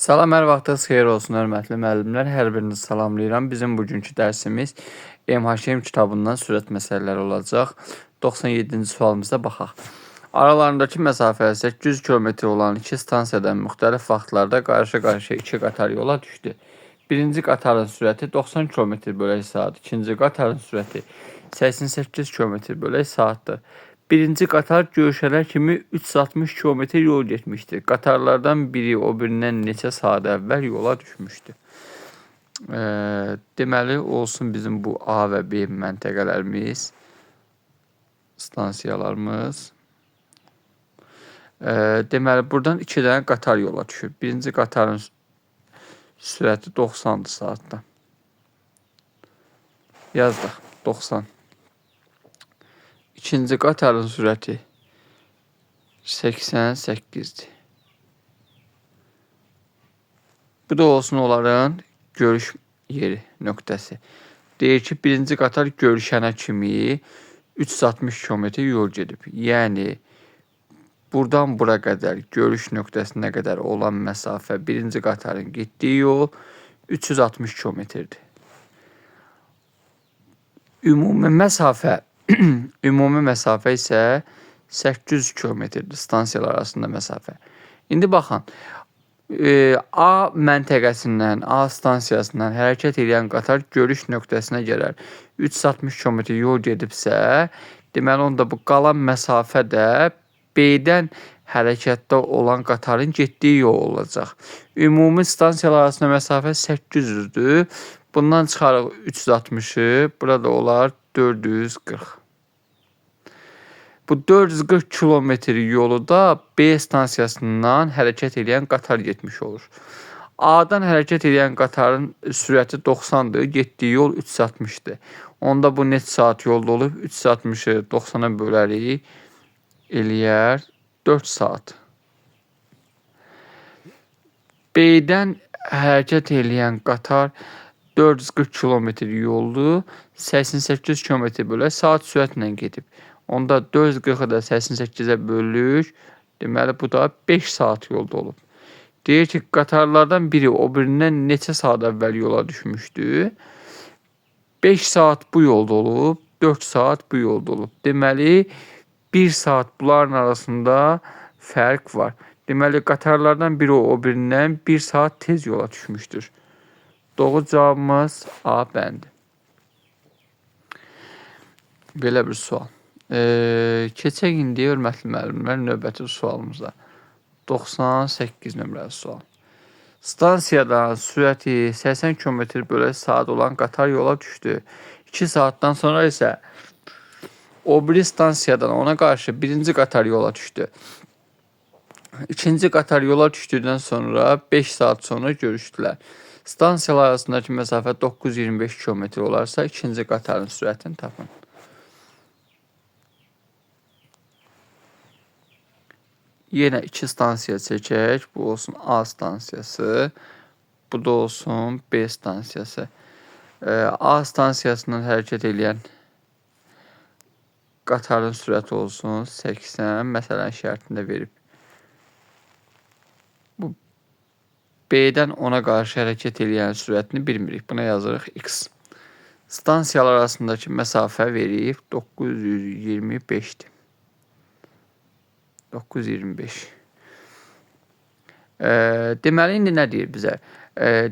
Salam, hər vaxtınız xeyir olsun, hörmətli müəllimlər. Hər birinizi salamlayıram. Bizim bugünkü dərsimiz MHM kitabından sürət məsələləri olacaq. 97-ci sualımıza baxaq. Aralarındakı məsafə 800 km olan iki stansiyadan müxtəlif vaxtlarda qarşı-qarşıya iki qatar yola düşdü. Birinci qatarın sürəti 90 km/saat, ikinci qatarın sürəti 88 km/saatdır. Birinci qatar görüşənə kimi 360 km yol getmişdi. Qatarlardan biri o birindən neçə saat əvvəl yola düşmüşdü. Deməli olsun bizim bu A və B məntəqələrimiz, stansiyalarımız. Deməli buradan 2 dənə qatar yola düşür. Birinci qatarın sürəti 90 saatda. Yazdıq 90. İkinci qatarın sürəti 88'dir. Bu da olsun onların görüş yeri nöqtəsi. Deyir ki, birinci qatar görüşənə kimi 360 km yol gedib. Yəni buradan bura qədər görüş nöqtəsinə qədər olan məsafə birinci qatarın getdiyi yol 360 km-dir. Ümumi məsafə isə 800 km-dir stansiyalar arasında məsafə. İndi baxın, A məntəqəsindən, A stansiyasından hərəkət edən qatar görüş nöqtəsinə gələr 360 km yol gedibsə, deməli onda bu qalan məsafə də B-dən hərəkətdə olan qatarın getdiyi yol olacaq. Ümumi stansiyalar arasında məsafə 800-dür. Bundan çıxarıq 360'ı, burada olar 440. Bu 440 km yolu da B stansiyasından hərəkət edən qatar getmiş olur. A'dan hərəkət edən qatarın sürəti 90'dır, getdiyi yol 360'dır. Onda bu neçə saat yolda olub? 360'ı 90'a bölərik, eləyər 4 saat. B'dən hərəkət edən qatar 440 km yoldu, 88 km bölə saat sürətlə gedib. Onda 440'ı da 88'e bölürük. Deməli bu da 5 saat yolda olub. Deyir ki, qatarlardan biri o birindən neçə saat əvvəl yola düşmüşdü? 5 saat bu yolda olub, 4 saat bu yolda olub. Deməli 1 saat bunların arasında fərq var. Deməli qatarlardan biri o birindən 1 saat tez yola düşmüşdür. Doğru cavabımız A bəndi. Belə bir sual. Keçək indi hörmətli müəllimlər növbəti sualımıza. 98 nömrəli sual. Stansiyadan sürəti 80 km/saat olan qatar yola düşdü. 2 saatdan sonra isə o biri stansiyadan ona qarşı birinci qatar yola düşdü. İkinci qatar yola düşdükdən sonra 5 saat sonra görüşdülər. Stansiyalar arasındakı məsafə 925 km olarsa ikinci qatarın sürətini tapın. Yenə 2 stansiya çəkək. Bu olsun A stansiyası. Bu da olsun B stansiyası. A stansiyasından hərəkət edən qatarın sürəti olsun 80. Məsələn şərtində verib. Bu B'dən ona qarşı hərəkət edən sürətini bilmirik. Buna yazırıq X. Stansiyalar arasındakı məsafə verib 925'dir. 925. Deməli indi nə deyir bizə?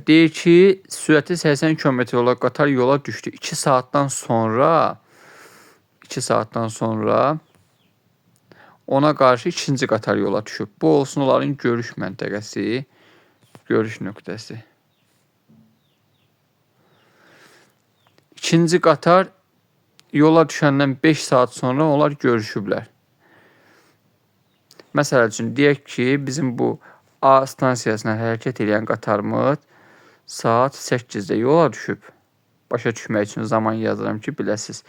Deyir ki, sürəti 80 km olan qatar yola düşdü. 2 saatdan sonra ona qarşı ikinci qatar yola düşüb. Bu olsun onların görüş məntəqəsi, görüş nöqtəsi. İkinci qatar yola düşəndən 5 saat sonra onlar görüşüblər. Məsəl üçün, deyək ki, bizim bu A stansiyasına hərəkət edən qatarımız saat 8'də yola düşüb. Başa düşmək üçün zaman yazıram ki, biləsiz.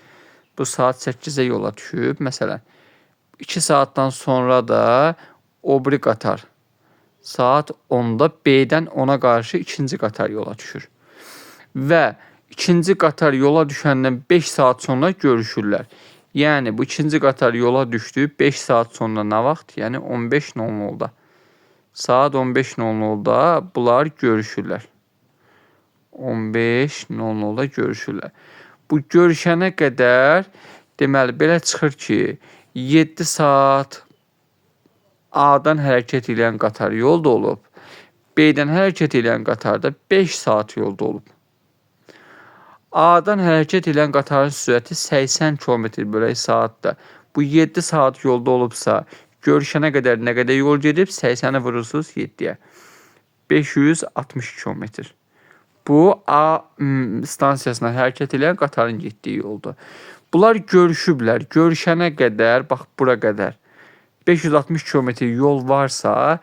Bu saat 8'də yola düşüb. Məsələn, 2 saatdan sonra da o biri qatar saat 10'da B'dən ona qarşı ikinci qatar yola düşür. Və ikinci qatar yola düşəndən 5 saat sonra görüşürlər. Yəni bu ikinci qatar yola düşdü 5 saat sonra nə vaxt? Yəni 15:00-da. Saat 15:00-da bunlar görüşürlər. 15:00-da görüşürlər. Bu görüşənə qədər deməli belə çıxır ki, 7 saat A-dan hərəkət edən qatar yolda olub. B-dən hərəkət edən qatarda 5 saat yolda olub. A-dan hərəkət edən qatarın sürəti 80 km/saatda. Bu 7 saat yolda olubsa, görüşənə qədər nə qədər yol gedib? 80-i vurursunuz 7-yə. 560 km. Bu A stansiyasına hərəkət edən qatarın getdiyi yoldur. Bunlar görüşüblər. Görüşənə qədər, bax bura qədər 560 km yol varsa,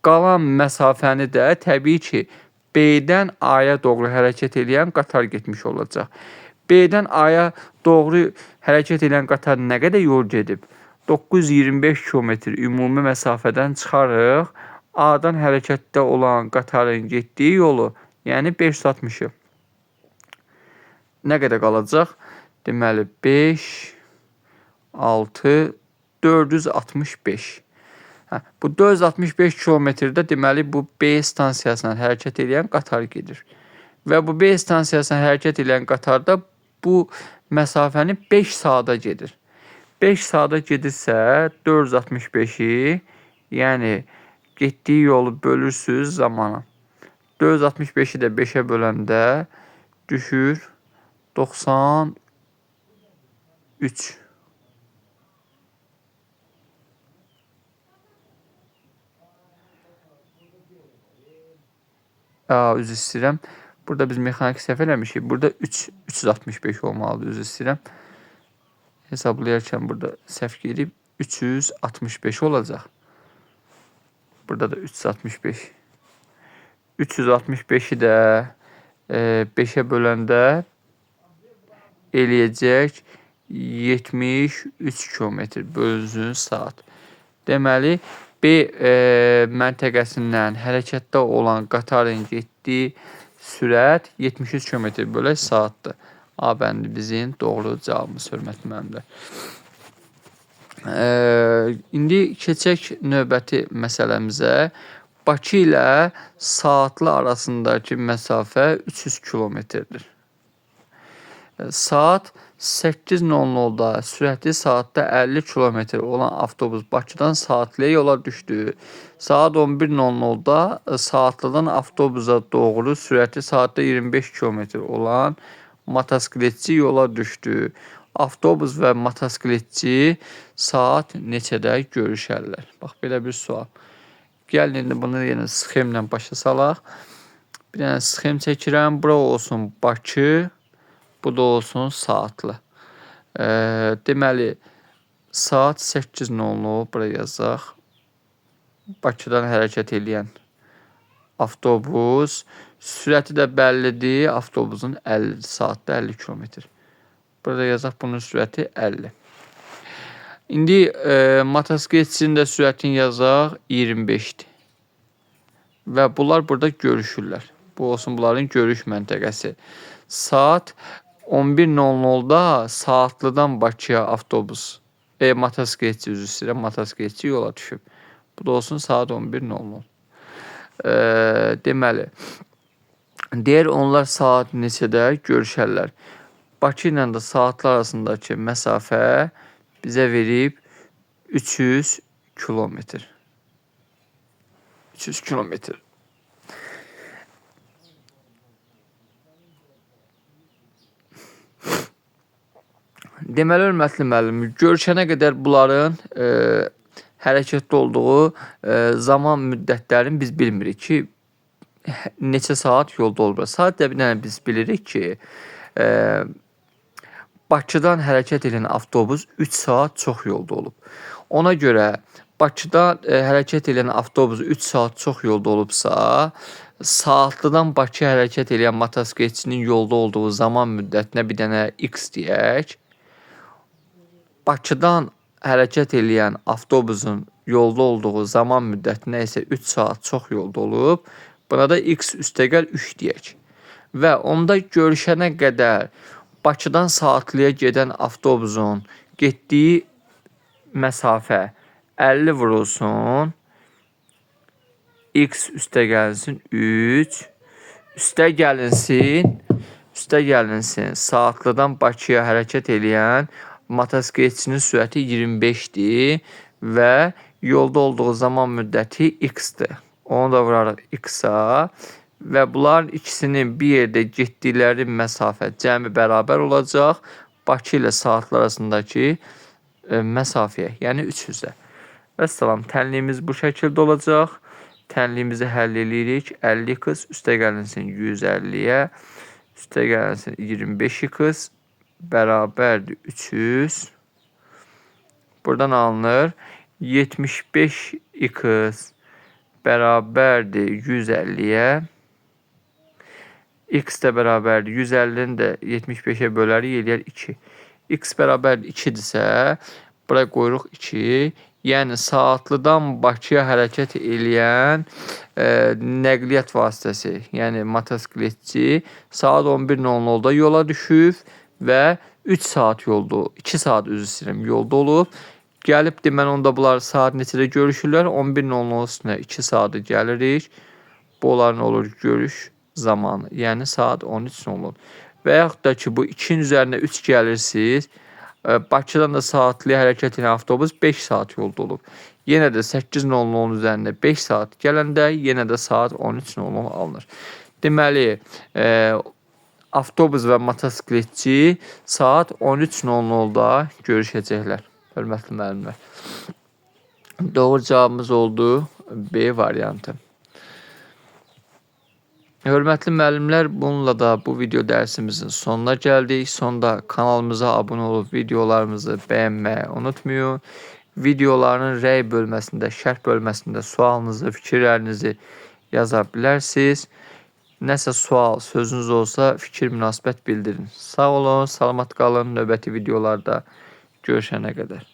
qalan məsafəni də təbii ki, B-dən A-ya doğru hərəkət edən qatar getmiş olacaq. B-dən A-ya doğru hərəkət edən qatar nə qədər yol gedib? 925 km ümumi məsafədən çıxarıq. A-dan hərəkətdə olan qatarın getdiyi yolu, yəni 560-ı. Nə qədər qalacaq? Deməli 5, 6, 465. Bu 465 kilometrdə deməli bu B stansiyasına hərəkət edən qatar gedir. Və bu B stansiyasına hərəkət edən qatarda bu məsafəni 5 saata gedir. 5 saata gedirsə 465-i, yəni getdiyi yolu bölürsünüz zamana. 465-i də 5-ə böləndə düşür 93. Üzr istəyirəm. Burada biz mexanik səhv eləmişik. Burada 365 olmalıdır, üzr istəyirəm. Hesablayarkən burada səhv gedib 365 olacaq. Burada da 365. 365-i də 5-ə böləndə eləyəcək 73 km bölünsün saat. Deməli, B məntəqəsindən hərəkətdə olan qatarın getdiyi sürət 73 km/saatdır. A bəndi bizim doğru cavabımız, hörmətli müəllimlər. İndi keçək növbəti məsələmizə. Bakı ilə Saatlı arasındakı məsafə 300 kilometrdir. Saat 8:00-da sürəti saatda 50 km olan avtobus Bakıdan Saatlıya yola düşdü. Saat 11:00-da Saatlıdan avtobusa doğru sürəti saatda 25 km olan motosikletçi yola düşdü. Avtobus və motosikletçi saat neçədə görüşərlər? Bax, belə bir sual. Gəlin, indi bunu yenə sxemlə başa salaq. Bir dənə sxem çəkirəm. Bura olsun Bakı, bu da olsun Saatlı. Deməli, saat 8:00, bura yazaq. Bakıdan hərəkət edən avtobus. Sürəti də bəllidir. Avtobusun 50, saatda 50 km. Burada yazaq, bunun sürəti 50. İndi motosikletçinin də sürətini yazaq 25'dir. Və bunlar burada görüşürlər. Bu olsun bunların görüş məntəqəsi. Saat 11:00-da Saatlıdan Bakıya avtobus, motosikletçi, üzr istəyirəm, motosikletçi yola düşüb. Bu da olsun saat 11:00. Deməli, deyir onlar saat neçədə görüşərlər. Bakı ilə də Saatlı arasındakı məsafə bizə verib 300 kilometr. 300 kilometr. Deməli, hörmətli müəllim, görüşənə qədər bunların hərəkətdə olduğu zaman müddətlərini biz bilmirik ki, neçə saat yolda olublar. Sadəcə bir dənə biz bilirik ki, Bakıdan hərəkət edən avtobus 3 saat çox yolda olub. Ona görə Bakıdan hərəkət edən avtobus 3 saat çox yolda olubsa, Saatlıdan Bakı hərəkət edən motosikletçinin yolda olduğu zaman müddətinə bir dənə X deyək. Bakıdan hərəkət edən avtobusun yolda olduğu zaman müddətinə isə 3 saat çox yolda olub. Buna da X üstəgəl 3 deyək. Və onda görüşənə qədər Bakıdan Saatlıya gedən avtobusun getdiyi məsafə 50 vurulsun x üstə gəlinsin 3 üstə gəlinsin saatlıdan Bakıya hərəkət edən motosikletçinin sürəti 25-dir və yolda olduğu zaman müddəti x-dir. Onu da vurarıq x-a və bunların ikisinin bir yerdə getdikləri məsafə cəmi bərabər olacaq Bakı ilə saatlar arasındakı məsafəyə, yəni 300-ə. Vəssalam, tənliyimiz bu şəkildə olacaq. Tənliyimizi həll edirik. 50x üstə gəlinsin 150-yə, üstə gəlinsin 25x bərabərdir 300. Buradan alınır 75x bərabərdir 150-yə. X də bərabərdir 150-ni də 75-ə bölərik, eləyər 2. X bərabərdir 2-dirsə, buraya qoyuruq 2. Yəni saatlıdan Bakıya hərəkət edən nəqliyyat vasitəsi, yəni motosikletçi saat 11:00-da yola düşüb və 3 saat yolda, 2 saat üzr istəyirəm, yolda olub. Gəlib demən onda bunlar saat neçədə görüşürlər? 11:00 üstünə 2 saatı gəlirik. Bu onlar nə olur? Görüş zamanı. Yəni saat 13:00. Və yaxud da ki bu 2-nin üzərinə 3 gəlirsiniz. Bakıdan da saatlı hərəkət edən avtobus 5 saat yolda olub. Yenə də 8:00-nun üzərində 5 saat gələndə yenə də saat 13:00 alınır. Deməli, avtobus və motosikletçi saat 13:00-da görüşəcəklər. Hörmətli müəllimlər. Doğru cavabımız oldu B variantı. Hörmətli müəllimlər, bununla da bu video dərsimizin sonuna gəldik. Sonda kanalımıza abunə olub videolarımızı bəyənməyi unutmayın. Videoların rəy bölməsində, şərh bölməsində sualınızı, fikirlərinizi yaza bilərsiniz. Nəsə sual, sözünüz olsa fikir, münasibət bildirin. Sağ olun, salamat qalın. Növbəti videolarda görüşənə qədər.